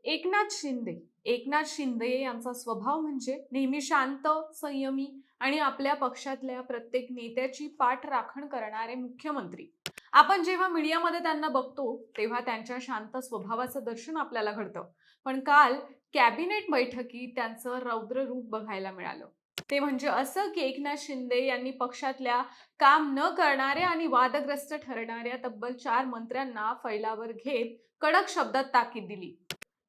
एकनाथ शिंदे यांचा स्वभाव म्हणजे नेहमी शांत, संयमी आणि आपल्या पक्षातल्या प्रत्येक नेत्याची पाठराखण करणारे मुख्यमंत्री. आपण जेव्हा मीडियामध्ये त्यांना बघतो, तेव्हा त्यांच्या शांत स्वभावाचं दर्शन आपल्याला घडतं. पण काल कॅबिनेट बैठकीत त्यांचं रौद्र रूप बघायला मिळालं. ते म्हणजे असं की एकनाथ शिंदे यांनी पक्षातल्या काम न करणाऱ्या आणि वादग्रस्त ठरणाऱ्या तब्बल 4 मंत्र्यांना फैलावर घेत कडक शब्दात ताकीद दिली.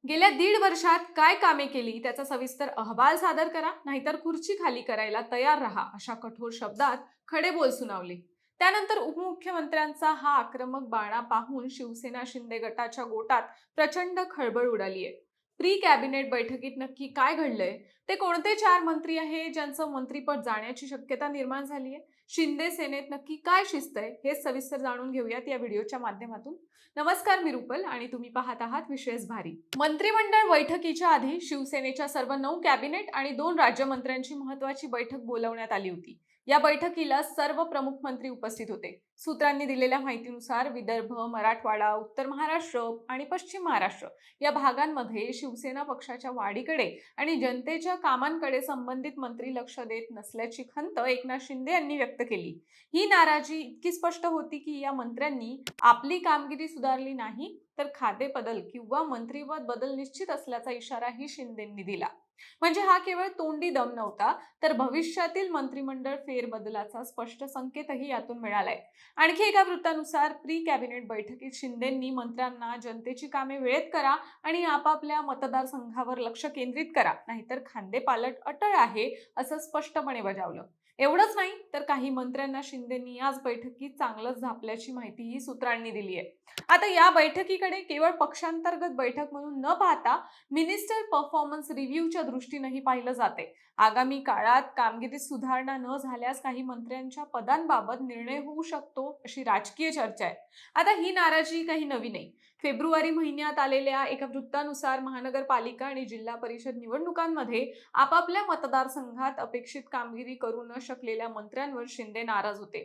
गेल्या 1.5 वर्षात काय कामे केली त्याचा सविस्तर अहवाल सादर करा, नाहीतर खुर्ची खाली करायला तयार राहा, अशा कठोर शब्दात खडे बोल सुनावले. त्यानंतर उपमुख्यमंत्र्यांचा हा आक्रमक बाणा पाहून शिवसेना शिंदे गटाच्या गोटात प्रचंड खळबळ उडाली आहे. प्री कॅबिनेट बैठकीत नक्की काय घडलंय? ते कोणते 4 मंत्री आहे ज्यांचं मंत्रीपद जाण्याची शक्यता निर्माण झाली आहे? शिंदे सेनेत नक्की काय शिस्त आहे, हे सविस्तर जाणून घेऊयात या व्हिडिओच्या माध्यमातून. नमस्कार, मी रुपल आणि तुम्ही पाहत आहात विशेष भारी. मंत्रिमंडळ बैठकीच्या आधी शिवसेनेच्या सर्व 9 कॅबिनेट आणि 2 राज्यमंत्र्यांची महत्त्वाची बैठक बोलावण्यात आली होती. या बैठकीला सर्व प्रमुख मंत्री उपस्थित होते. सूत्रांनी दिलेल्या माहितीनुसार विदर्भ, मराठवाडा, उत्तर महाराष्ट्र आणि पश्चिम महाराष्ट्र या भागांमध्ये शिवसेना पक्षाच्या वाढीकडे आणि जनतेच्या कामांकडे संबंधित मंत्री लक्ष देत नसल्याची खंत एकनाथ शिंदे यांनी व्यक्त केली. ही नाराजी इतकी स्पष्ट होती की या मंत्र्यांनी आपली कामगिरी सुधारली नाही तर खातेबदल किंवा मंत्रिपद बदल निश्चित असल्याचा इशाराही शिंदेंनी दिला. म्हणजे हा केवळ तोंडी दम नव्हता, तर भविष्यातील मंत्रिमंडळ फेरबदलाचा स्पष्ट संकेतही यातून मिळालाय. आणखी एका वृत्तानुसार प्री कॅबिनेट बैठकीत शिंदेंनी मंत्र्यांना जनतेची कामे वेळेत करा आणि आपापल्या मतदारसंघावर लक्ष केंद्रित करा, नाहीतर खांदेपालट अटळ आहे, असं स्पष्टपणे बजावलं. एवढंच नाही तर काही मंत्र्यांना शिंदेंनी याच बैठकीत चांगलंच झापल्याची माहितीही सूत्रांनी दिली आहे. आता या बैठकीकडे केवळ पक्षांतर्गत बैठक म्हणून न पाहता मिनिस्टर परफॉर्मन्स रिव्ह्यूच्या दृष्टीनेही पाहिलं जाते. आगामी काळात कामगिरीत सुधारणा न झाल्यास काही मंत्र्यांच्या पदांबाबत निर्णय होऊ शकतो, अशी राजकीय चर्चा आहे. आता ही नाराजी काही नवी नाही. फेब्रुवारी महिन्यात आलेल्या एका वृत्तानुसार महानगरपालिका आणि जिल्हा परिषद निवडणुकांमध्ये आपापल्या मतदारसंघात अपेक्षित कामगिरी करू न शकलेल्या मंत्र्यांवर शिंदे नाराज होते.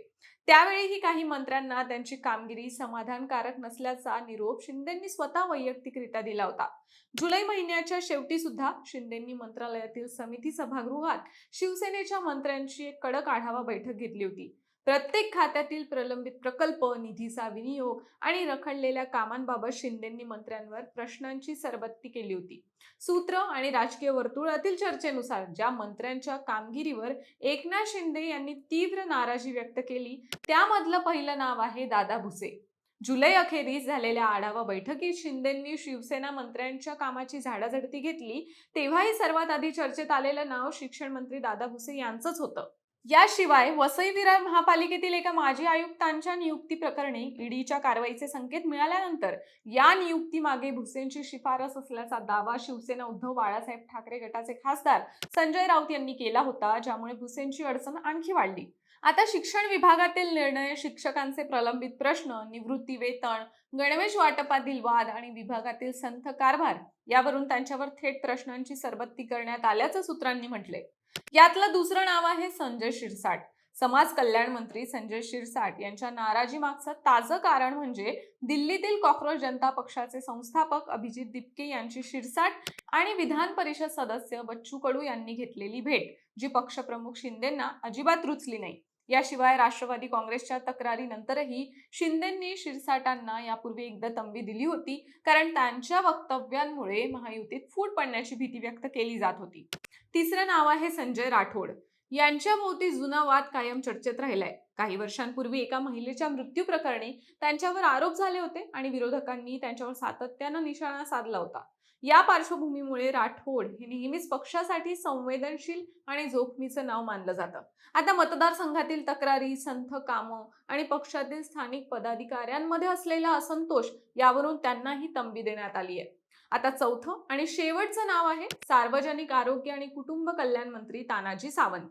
त्यावेळीही काही मंत्र्यांना त्यांची कामगिरी समाधानकारक नसल्याचा निरोप शिंदेंनी स्वतः वैयक्तिकरित्या दिला होता. जुलै महिन्याच्या शेवटी सुद्धा शिंदेंनी मंत्रालयातील समिती सभागृहात शिवसेनेच्या मंत्र्यांची एक कडक आढावा बैठक घेतली होती. प्रत्येक खात्यातील प्रलंबित प्रकल्प, निधीचा विनियोग आणि रखडलेल्या कामांबाबत शिंदेंनी मंत्र्यांवर प्रश्नांची सरबत्ती केली होती. सूत्र आणि राजकीय वर्तुळातील चर्चेनुसार ज्या मंत्र्यांच्या कामगिरीवर एकनाथ शिंदे यांनी तीव्र नाराजी व्यक्त केली, त्यामधलं पहिलं नाव आहे दादा भुसे. जुलै अखेरीस झालेल्या आढावा बैठकीत शिंदेंनी शिवसेना मंत्र्यांच्या कामाची झाडाझडती घेतली. तेव्हाही सर्वात आधी चर्चेत आलेलं नाव शिक्षण मंत्री दादा भुसे यांचंच होतं. याशिवाय वसई विरार महापालिकेतील एका माजी आयुक्तांच्या नियुक्ती प्रकरणी ईडीच्या कारवाईचे संकेत मिळाल्यानंतर या नियुक्तीमागे भुसेंची शिफारस असल्याचा दावा शिवसेना उद्धव बाळासाहेब ठाकरे गटाचे खासदार संजय राऊत यांनी केला होता, ज्यामुळे भुसेंची अडचण आणखी वाढली. आता शिक्षण विभागातील निर्णय, शिक्षकांचे प्रलंबित प्रश्न, निवृत्ती वेतन, गणवेश वाटपातील वाद आणि विभागातील संथ कारभार यावरून त्यांच्यावर थेट प्रश्नांची सरबत्ती करण्यात आल्याचं सूत्रांनी म्हटलंय. यातलं दुसरं नाव आहे संजय शिरसाट. समाज कल्याण मंत्री संजय शिरसाट यांच्या नाराजी मागचं ताजं कारण म्हणजे दिल्लीतील कॉक्रोच जनता पक्षाचे संस्थापक अभिजित दिपके यांची शिरसाट आणि विधान परिषद सदस्य बच्चू कडू यांनी घेतलेली भेट, जी पक्षप्रमुख शिंदेंना अजिबात रुचली नाही. याशिवाय राष्ट्रवादी काँग्रेसच्या तक्रारीनंतरही शिंदेंनी शिरसाटांना यापूर्वी एकदा तंबी दिली होती, कारण त्यांच्या वक्तव्यांमुळे महायुतीत फूट पडण्याची भीती व्यक्त केली जात होती. तिसरं नाव आहे संजय राठोड. यांच्या भोवती जुना वाद कायम चर्चेत राहिलाय. काही वर्षांपूर्वी एका महिलेच्या मृत्यू प्रकरणी त्यांच्यावर आरोप झाले होते आणि विरोधकांनी त्यांच्यावर सातत्यानं निशाणा साधला होता. या पार्श्वभूमीमुळे राठोड हे नेहमीच पक्षासाठी संवेदनशील आणि जोखमीचं नाव मानलं जातं. आता मतदारसंघातील तक्रारी, संथ कामं आणि पक्षातील स्थानिक पदाधिकाऱ्यांमध्ये असलेला असंतोष यावरून त्यांनाही तंबी देण्यात आली आहे. आता चौथं आणि शेवटचं नाव आहे सार्वजनिक आरोग्य आणि कुटुंब कल्याण मंत्री तानाजी सावंत.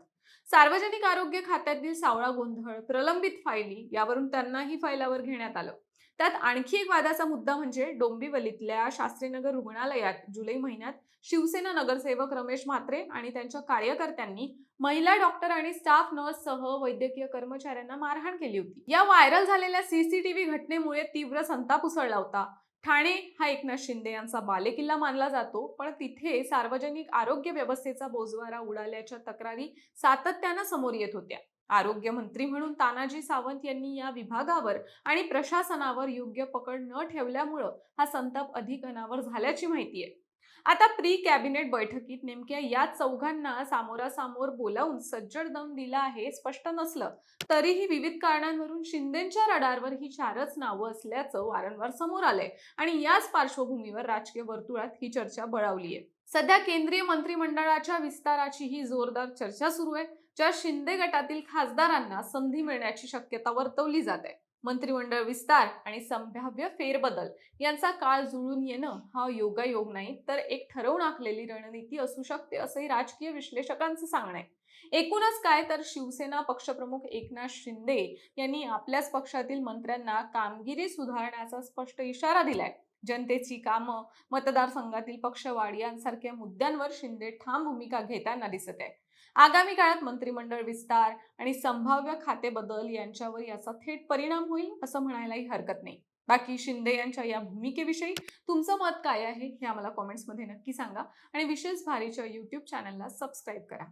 सार्वजनिक आरोग्य खात्यातील सावळा गोंधळ, प्रलंबित फायली यावरून त्यांनाही फैलावर घेण्यात आलं. त्यात आणखी एक वादाचा मुद्दा म्हणजे डोंबिवलीतल्या शास्त्रीनगर रुग्णालयात जुलै महिन्यात शिवसेना नगरसेवक रमेश म्हात्रे आणि त्यांच्या कार्यकर्त्यांनी महिला डॉक्टर आणि स्टाफ नर्ससह वैद्यकीय कर्मचाऱ्यांना मारहाण केली होती. या व्हायरल झालेल्या सीसीटीव्ही घटनेमुळे तीव्र संताप उसळला होता. ठाणे हा एकनाथ शिंदे यांचा बालेकिल्ला मानला जातो, पण तिथे सार्वजनिक आरोग्य व्यवस्थेचा बोजवारा उडाल्याच्या तक्रारी सातत्यानं समोर येत होत्या. आरोग्य मंत्री म्हणून तानाजी सावंत यांनी या विभागावर आणि प्रशासनावर योग्य पकड न ठेवल्यामुळं हा संताप अधिक अनावर झाल्याची माहिती आहे. आता प्री कॅबिनेट बैठकीत नेमक्या या चौघांना सामोरासमोर बोलावून सज्जड दम दिला आहे स्पष्ट नसलं, तरीही विविध कारणांवरून शिंदेच्या रडारवर ही चारच नावं असल्याचं वारंवार समोर आलंय आणि याच पार्श्वभूमीवर राजकीय वर्तुळात ही चर्चा बळावली आहे. सध्या केंद्रीय मंत्रिमंडळाच्या विस्ताराची ही जोरदार चर्चा सुरू आहे, ज्या शिंदे गटातील खासदारांना संधी मिळण्याची शक्यता वर्तवली जात आहे. मंत्रिमंडळ विस्तार आणि संभाव्य फेरबदल यांचा काळ जुळून येणं हा योगायोग नाही, तर एक ठरवून आखलेली रणनीती असू शकते, असंही राजकीय विश्लेषकांचं सांगणं आहे. एकूणच काय तर शिवसेना पक्षप्रमुख एकनाथ शिंदे यांनी आपल्याच पक्षातील मंत्र्यांना कामगिरी सुधारण्याचा स्पष्ट इशारा दिलाय. जनतेची कामं, मतदारसंघातील पक्षवाढ यांसारख्या मुद्द्यांवर शिंदे ठाम भूमिका घेताना दिसत आहे. आगामी काळात मंत्रिमंडळ विस्तार आणि संभाव्य खाते बदल यांच्यावर याचा थेट परिणाम होईल असं म्हणायलाही हरकत नाही. बाकी शिंदे यांच्या या भूमिकेविषयी तुमचं मत काय आहे हे आम्हाला कॉमेंट्समध्ये नक्की सांगा आणि विशेष भारीच्या YouTube चॅनलला सबस्क्राईब करा.